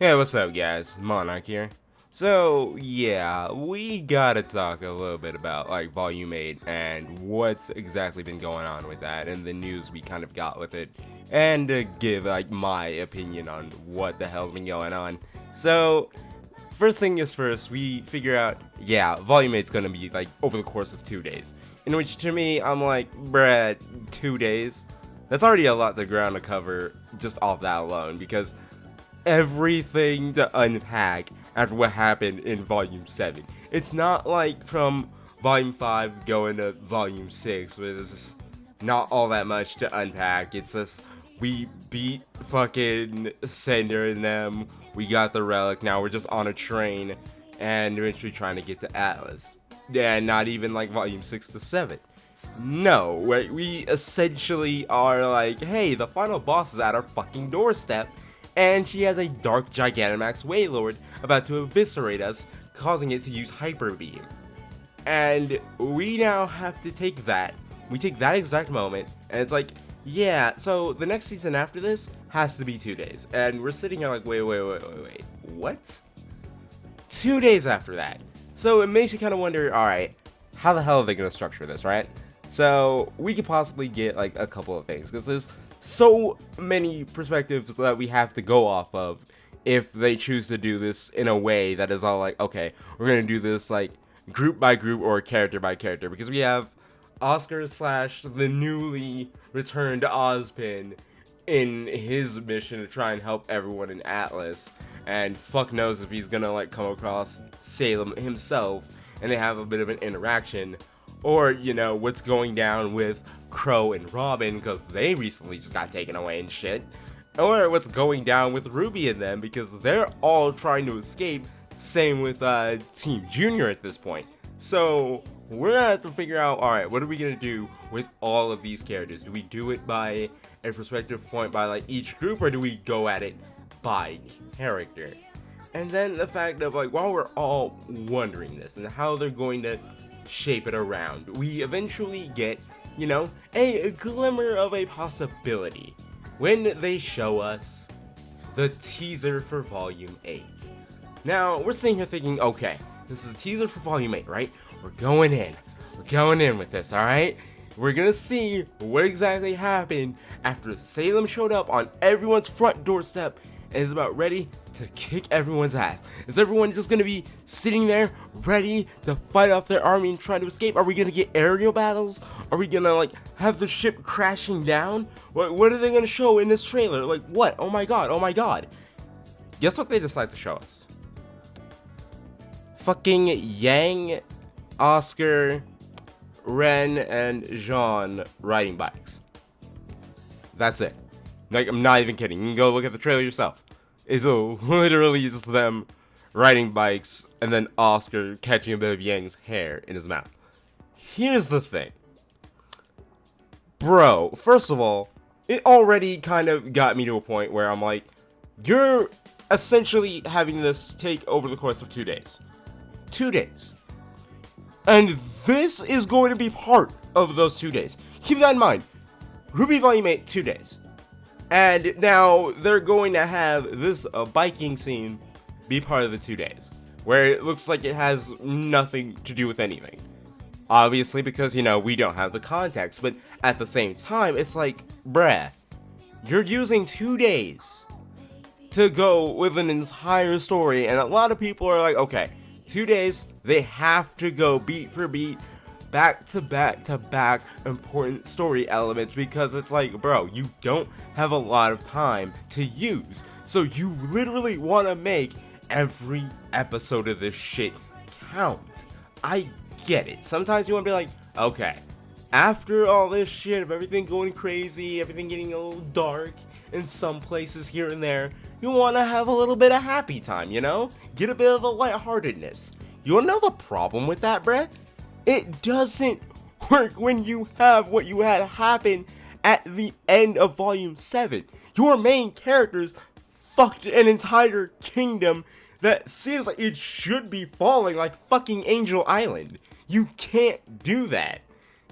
Hey, what's up, guys? Monarch here. So, yeah, we gotta talk a little bit about, like, Volume 8 and what's exactly been going on with that and the news we kind of got with it, and to give, like, my opinion on what the hell's been going on. So, first thing is first, we figure out, yeah, Volume 8's gonna be, like, over the course of 2 days. In which, to me, I'm like, bruh, 2 days? That's already a lot of ground to cover just off that alone, because everything to unpack after what happened in Volume 7. It's not like from Volume 5 going to Volume 6, where there's just not all that much to unpack. It's just, we beat fucking Cinder and them, we got the relic, now we're just on a train, and eventually trying to get to Atlas. And not even like Volume 6 to 7. No, we essentially are like, hey, the final boss is at our fucking doorstep, and she has a dark Gigantamax Wailord about to eviscerate us, causing it to use Hyper Beam. And we now have to take that. We take that exact moment, and it's like, yeah, so the next season after this has to be 2 days. And we're sitting here like, wait, what? 2 days after that. So it makes you kind of wonder, alright, how the hell are they going to structure this, right? So we could possibly get like a couple of things, because there's so many perspectives that we have to go off of if they choose to do this in a way that is all like, okay, we're gonna do this like group by group or character by character, because we have Oscar slash the newly returned Ozpin in his mission to try and help everyone in Atlas, and fuck knows if he's gonna like come across Salem himself and they have a bit of an interaction, or, you know, what's going down with Crow and Robin, because they recently just got taken away and shit. Or what's going down with Ruby and them, because they're all trying to escape. Same with Team Junior at this point. So we're gonna have to figure out, alright, what are we gonna do with all of these characters? Do we do it by a perspective point by like each group, or do we go at it by character? And then the fact of like, while we're all wondering this and how they're going to shape it around, we eventually get, you know, a glimmer of a possibility when they show us the teaser for Volume 8. Now, we're sitting here thinking, okay, this is a teaser for Volume 8, right? We're going in with this, alright? We're gonna see what exactly happened after Salem showed up on everyone's front doorstep and is about ready to kick everyone's ass. Is everyone just gonna be sitting there ready to fight off their army and try to escape? Are we gonna get aerial battles? Are we gonna like have the ship crashing down? What are they gonna show in this trailer? Like what? Oh my god. Guess what they decide to show us? Fucking Yang, Oscar, Ren, and Jean riding bikes. That's it. Like, I'm not even kidding. You can go look at the trailer yourself. It's literally just them riding bikes and then Oscar catching a bit of Yang's hair in his mouth. Here's the thing. Bro, first of all, it already kind of got me to a point where I'm like, you're essentially having this take over the course of 2 days. 2 days. And this is going to be part of those 2 days. Keep that in mind. RWBY Volume 8, 2 days. And now they're going to have this biking scene be part of the 2 days, where it looks like it has nothing to do with anything. Obviously, because, you know, we don't have the context, but at the same time, it's like, bruh, you're using 2 days to go with an entire story, and a lot of people are like, okay, 2 days, they have to go beat for beat, back to back important story elements, because it's like, bro, you don't have a lot of time to use, so you literally want to make every episode of this shit count. I get it. Sometimes you want to be like, okay, after all this shit of everything going crazy, everything getting a little dark in some places here and there, you want to have a little bit of happy time, you know? Get a bit of the lightheartedness. You want to know the problem with that, bruh? It doesn't work when you have what you had happen at the end of Volume 7. Your main characters fucked an entire kingdom that seems like it should be falling, like fucking Angel Island. You can't do that.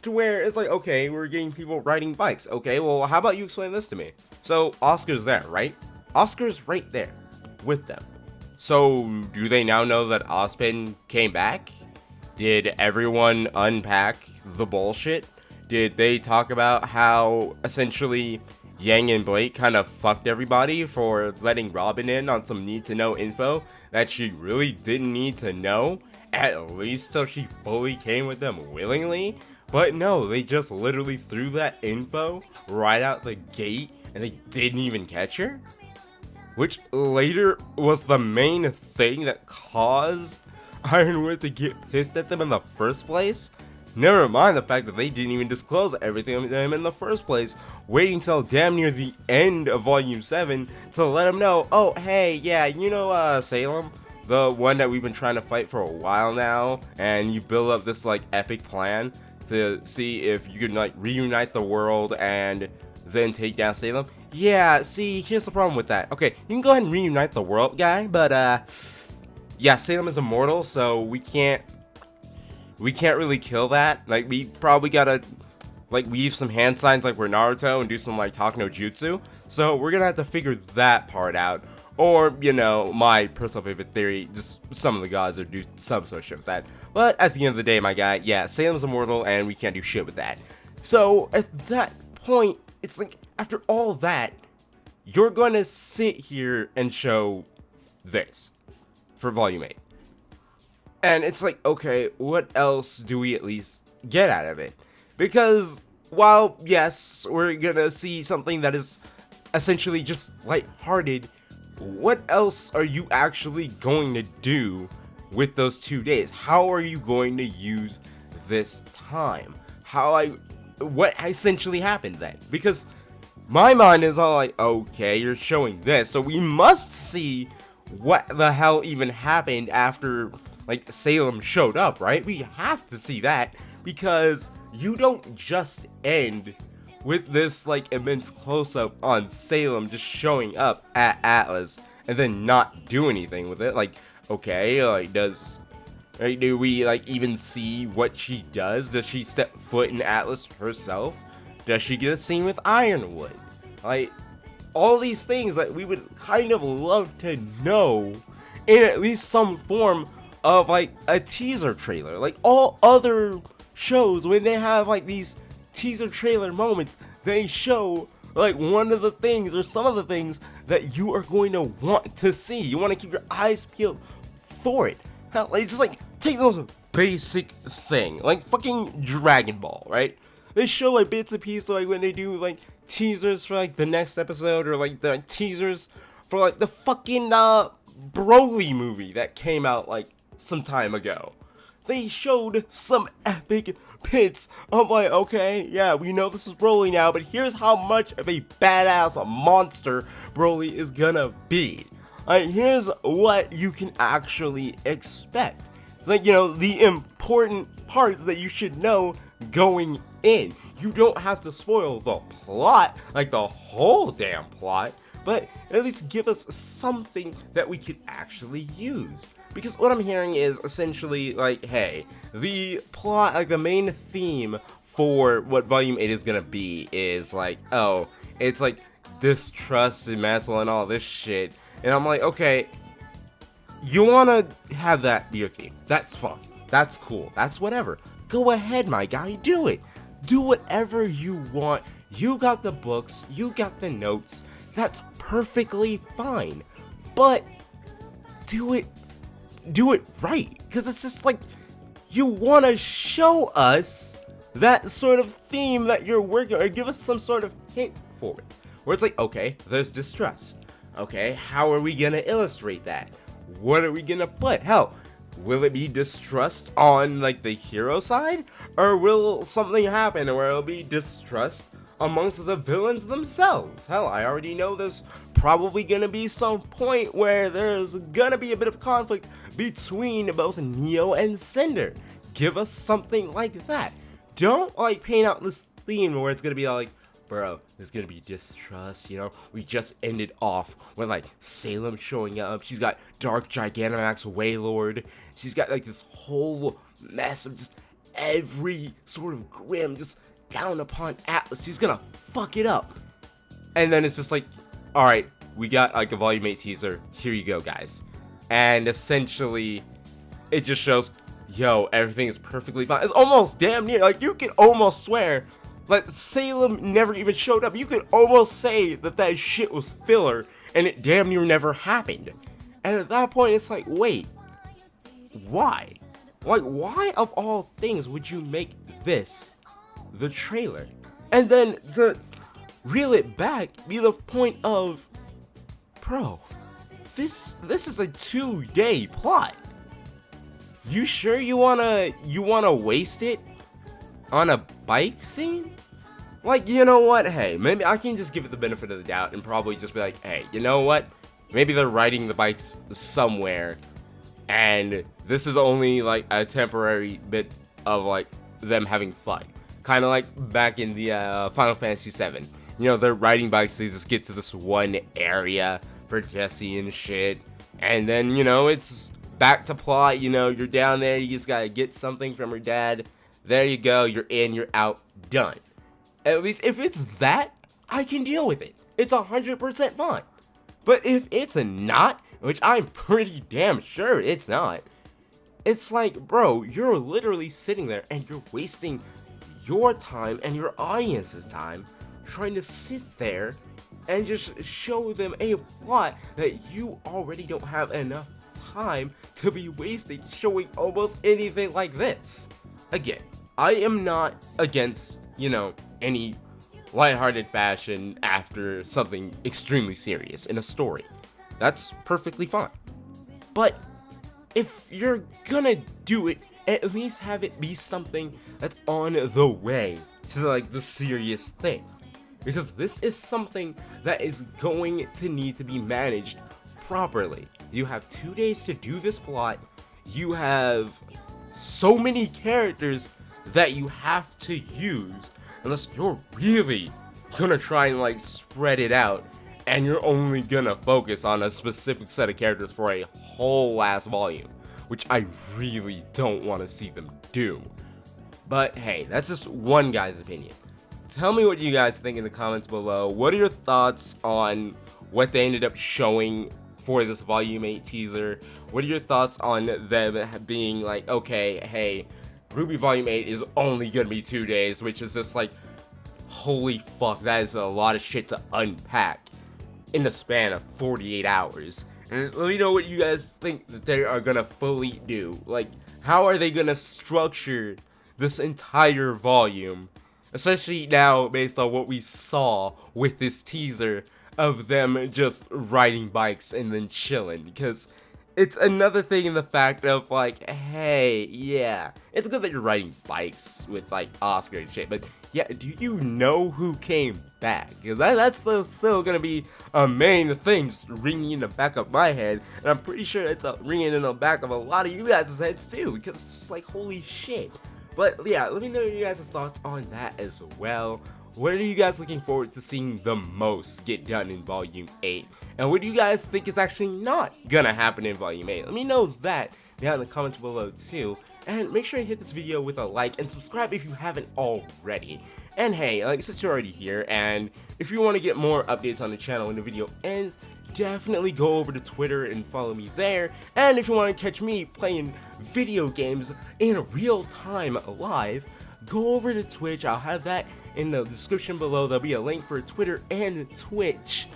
To where it's like, okay, we're getting people riding bikes. Okay, well, how about you explain this to me? So, Oscar's there, right? Oscar's right there. with them. So, do they now know that Ozpin came back? Did everyone unpack the bullshit? Did they talk about how, essentially, Yang and Blake kind of fucked everybody for letting Robin in on some need-to-know info that she really didn't need to know, at least till she fully came with them willingly? But no, they just literally threw that info right out the gate, and they didn't even catch her? Which later was the main thing that caused Ironwood to get pissed at them in the first place? Never mind the fact that they didn't even disclose everything to them in the first place, waiting till damn near the end of Volume 7 to let them know, oh, hey, yeah, you know, Salem? The one that we've been trying to fight for a while now, and you build up this, like, epic plan to see if you can, like, reunite the world and then take down Salem? Yeah, see, here's the problem with that. Okay, you can go ahead and reunite the world, guy, but, yeah, Salem is immortal, so we can't really kill that. Like, we probably gotta, like, weave some hand signs like we're Naruto and do some, like, talk no jutsu. So we're gonna have to figure that part out. Or, you know, my personal favorite theory, just some of the gods would do some sort of shit with that. But at the end of the day, my guy, yeah, Salem's immortal and we can't do shit with that. So at that point, it's like, after all that, you're gonna sit here and show this for Volume 8. And it's like, okay, what else do we at least get out of it? Because while, yes, we're gonna see something that is essentially just lighthearted, what else are you actually going to do with those 2 days? How are you going to use this time? What essentially happened then? Because my mind is all like, okay, you're showing this, so we must see what the hell even happened after, like, Salem showed up, right? We have to see that, because you don't just end with this, like, immense close-up on Salem just showing up at Atlas and then not do anything with it. Like, okay, like, do we, like, even see what she does? Does she step foot in Atlas herself? Does she get a scene with Ironwood? Like, all these things that we would kind of love to know in at least some form of, like, a teaser trailer. Like, all other shows, when they have, like, these teaser trailer moments, they show, like, one of the things or some of the things that you are going to want to see. You want to keep your eyes peeled for it. Hell, it's just like, take those basic thing, like fucking Dragon Ball, right? They show, like, bits and pieces, like, when they do, like, teasers for, like, the next episode, or, like, the teasers for, like, the fucking Broly movie that came out, like, some time ago. They showed some epic bits of, like, okay, yeah, we know this is Broly now, but here's how much of a badass monster Broly is gonna be. Like, here's what you can actually expect. Like, you know, the important parts that you should know going in. You don't have to spoil the plot, like the whole damn plot, but at least give us something that we could actually use. Because what I'm hearing is essentially like, hey, the plot, like the main theme for what Volume 8 is gonna be is like, oh, it's like distrust and Mansell and all this shit. And I'm like, okay, you wanna have that be your theme. That's fine. That's cool. That's whatever. Go ahead, my guy. Do it. Do whatever you want. You got the books. You got the notes. That's perfectly fine. But do it right, because it's just like, you want to show us that sort of theme that you're working, or give us some sort of hint for it, where it's like, okay, there's distrust. Okay, how are we gonna illustrate that? What are we gonna put? Hell, will it be distrust on, like, the hero side, or will something happen where it'll be distrust amongst the villains themselves? Hell, I already know there's probably gonna be some point where there's gonna be a bit of conflict between both Neo and Cinder. Give us something like that. Don't, like, paint out this theme where it's gonna be like, bro, there's gonna be distrust, you know? We just ended off with, like, Salem showing up. She's got Dark Gigantamax Waylord. She's got, like, this whole mess of just every sort of grim just down upon Atlas. He's gonna fuck it up. And then it's just like, alright, we got like a Volume 8 teaser. Here you go, guys. And essentially, it just shows, yo, everything is perfectly fine. It's almost damn near, like, you could almost swear, like, Salem never even showed up. You could almost say that that shit was filler, and it damn near never happened. And at that point, it's like, wait, why? Like, why of all things would you make this the trailer? And then to reel it back, be the point of, bro, this is a 2-day plot. You sure you wanna waste it on a bike scene? Like, you know what? Hey, maybe I can just give it the benefit of the doubt and probably just be like, hey, you know what? Maybe they're riding the bikes somewhere, and this is only like a temporary bit of like them having fun. Kind of like back in the Final Fantasy VII. You know, they're riding bikes, they just get to this one area for Jesse and shit. And then, you know, it's back to plot. You know, you're down there, you just gotta get something from her dad. There you go, you're in, you're out, done. At least if it's that, I can deal with it. It's 100% fine. But if it's not, which I'm pretty damn sure it's not, it's like, bro, you're literally sitting there and you're wasting your time and your audience's time trying to sit there and just show them a plot that you already don't have enough time to be wasting showing almost anything like this. Again, I am not against, you know, any lighthearted fashion after something extremely serious in a story. That's perfectly fine. But if you're gonna do it, at least have it be something that's on the way to like the serious thing. Because this is something that is going to need to be managed properly. You have 2 days to do this plot. You have so many characters that you have to use, unless you're really gonna try and like spread it out and you're only gonna focus on a specific set of characters for a whole last volume, which I really don't want to see them do. But hey, that's just one guy's opinion. Tell me what you guys think in the comments below. What are your thoughts on what they ended up showing for this Volume 8 teaser? What are your thoughts on them being like, okay, hey, RWBY Volume 8 is only gonna be 2 days, which is just like, holy fuck, that is a lot of shit to unpack in the span of 48 hours. And let me know what you guys think that they are gonna fully do. Like, how are they gonna structure this entire volume? Especially now, based on what we saw with this teaser of them just riding bikes and then chilling. Because it's another thing in the fact of like, hey, yeah, it's good that you're riding bikes with like Oscar and shit, but yeah, do you know who came back? Because that's still gonna be a main thing just ringing in the back of my head, and I'm pretty sure it's ringing in the back of a lot of you guys' heads too, because it's like, holy shit. But yeah, let me know your guys' thoughts on that as well. What are you guys looking forward to seeing the most get done in Volume 8? And what do you guys think is actually not gonna happen in Volume 8? Let me know that down in the comments below too. And make sure you hit this video with a like and subscribe if you haven't already. And hey, like, since you're already here, and if you want to get more updates on the channel when the video ends, definitely go over to Twitter and follow me there. And if you want to catch me playing video games in real time live, go over to Twitch. I'll have that in the description below. There'll be a link for Twitter and Twitch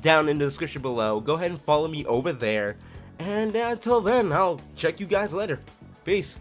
down in the description below. Go ahead and follow me over there. And until then, I'll check you guys later. Peace.